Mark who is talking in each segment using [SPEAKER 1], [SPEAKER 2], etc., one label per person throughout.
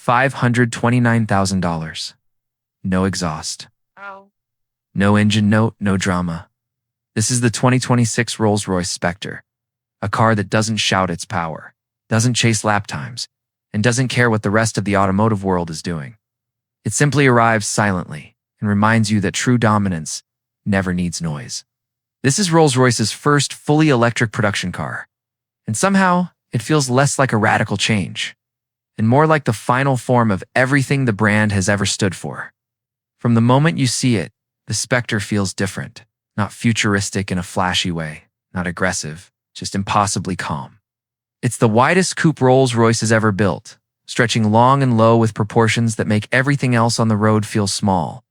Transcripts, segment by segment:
[SPEAKER 1] $529,000. No exhaust.
[SPEAKER 2] Oh.
[SPEAKER 1] No engine note, no drama. This is the 2026 Rolls-Royce Spectre, a car that doesn't shout its power, doesn't chase lap times, and doesn't care what the rest of the automotive world is doing. It simply arrives silently and reminds you that true dominance never needs noise. This is Rolls-Royce's first fully electric production car, and somehow it feels less like a radical change and more like the final form of everything the brand has ever stood for. From the moment you see it, the Spectre feels different, not futuristic in a flashy way, not aggressive, just impossibly calm. It's the widest coupe Rolls-Royce has ever built, stretching long and low with proportions that make everything else on the road feel small.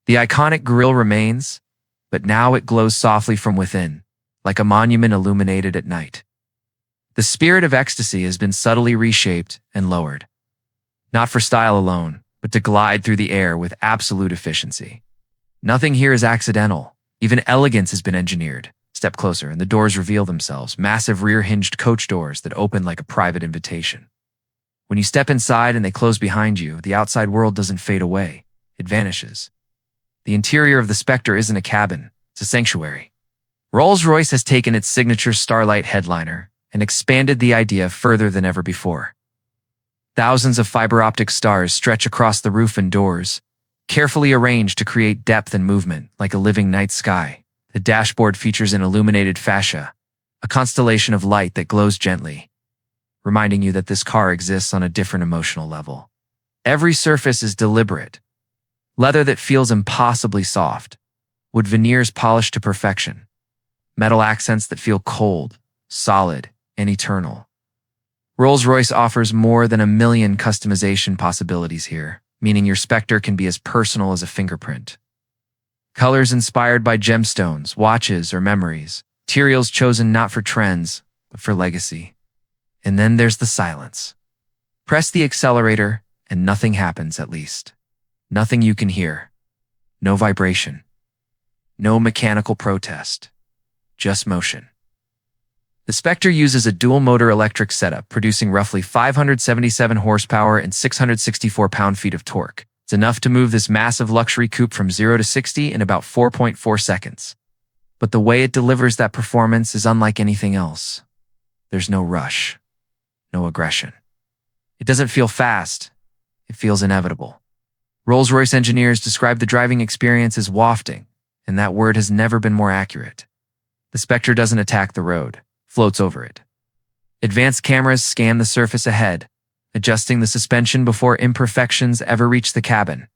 [SPEAKER 1] The iconic grille remains, but now it glows softly from within, like a monument illuminated at night. The spirit of ecstasy has been subtly reshaped and lowered, not for style alone, but to glide through the air with absolute efficiency. Nothing here is accidental. Even elegance has been engineered. Step closer and the doors reveal themselves, massive rear-hinged coach doors that open like a private invitation. When you step inside and they close behind you, the outside world doesn't fade away. It vanishes. The interior of the Spectre isn't a cabin, it's a sanctuary. Rolls-Royce has taken its signature Starlight headliner and expanded the idea further than ever before. Thousands of fiber-optic stars stretch across the roof and doors, carefully arranged to create depth and movement like a living night sky. The dashboard features an illuminated fascia, a constellation of light that glows gently, reminding you that this car exists on a different emotional level. Every surface is deliberate. Leather that feels impossibly soft, wood veneers polished to perfection, metal accents that feel cold, solid, and eternal. Rolls-Royce offers more than 1 million customization possibilities here, meaning your Spectre can be as personal as a fingerprint. Colors inspired by gemstones, watches, or memories. Materials chosen not for trends, but for legacy. And then there's the silence. Press the accelerator, and nothing happens, at least. Nothing you can hear. No vibration. No mechanical protest. Just motion. The Spectre uses a dual-motor electric setup, producing roughly 577 horsepower and 664 pound-feet of torque. It's enough to move this massive luxury coupe from 0 to 60 in about 4.4 seconds. But the way it delivers that performance is unlike anything else. There's no rush. No aggression. It doesn't feel fast. It feels inevitable. Rolls-Royce engineers describe the driving experience as wafting, and that word has never been more accurate. The Spectre doesn't attack the road, floats over it. Advanced cameras scan the surface ahead, adjusting the suspension before imperfections ever reach the cabin.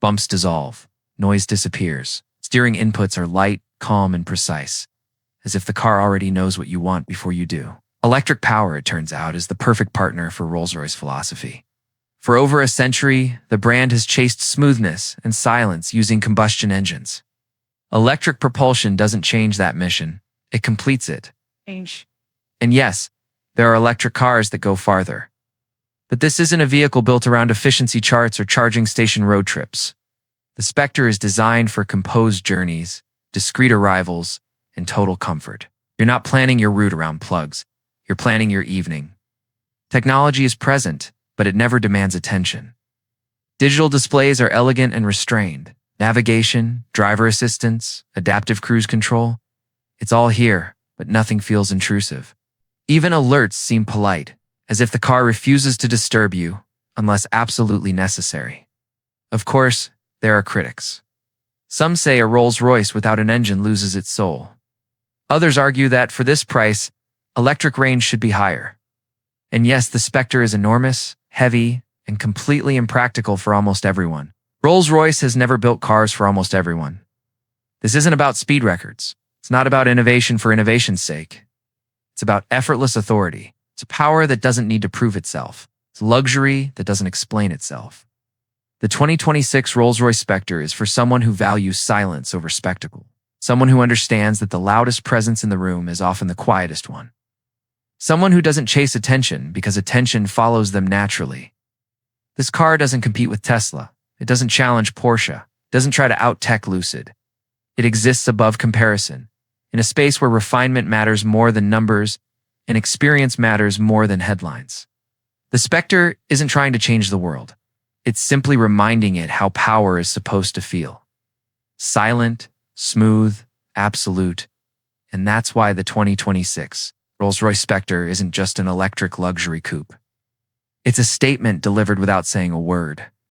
[SPEAKER 1] Bumps dissolve, noise disappears. Steering inputs are light, calm, and precise, as if the car already knows what you want before you do. Electric power, it turns out, is the perfect partner for Rolls-Royce philosophy. For over a century, the brand has chased smoothness and silence using combustion engines. Electric propulsion doesn't change that mission, it completes it. And yes, there are electric cars that go farther. But this isn't a vehicle built around efficiency charts or charging station road trips. The Spectre is designed for composed journeys, discreet arrivals, and total comfort. You're not planning your route around plugs. You're planning your evening. Technology is present, but it never demands attention. Digital displays are elegant and restrained. Navigation, driver assistance, adaptive cruise control. It's all here, but nothing feels intrusive. Even alerts seem polite, as if the car refuses to disturb you unless absolutely necessary. Of course, there are critics. Some say a Rolls-Royce without an engine loses its soul. Others argue that for this price, electric range should be higher. And yes, the Spectre is enormous, heavy, and completely impractical for almost everyone. Rolls-Royce has never built cars for almost everyone. This isn't about speed records. It's not about innovation for innovation's sake. It's about effortless authority. It's a power that doesn't need to prove itself. It's luxury that doesn't explain itself. The 2026 Rolls-Royce Spectre is for someone who values silence over spectacle. Someone who understands that the loudest presence in the room is often the quietest one. Someone who doesn't chase attention because attention follows them naturally. This car doesn't compete with Tesla. It doesn't challenge Porsche. It doesn't try to out-tech Lucid. It exists above comparison, in a space where refinement matters more than numbers and experience matters more than headlines. The Spectre isn't trying to change the world. It's simply reminding it how power is supposed to feel. Silent, smooth, absolute. And that's why the 2026 Rolls-Royce Spectre isn't just an electric luxury coupe. It's a statement delivered without saying a word.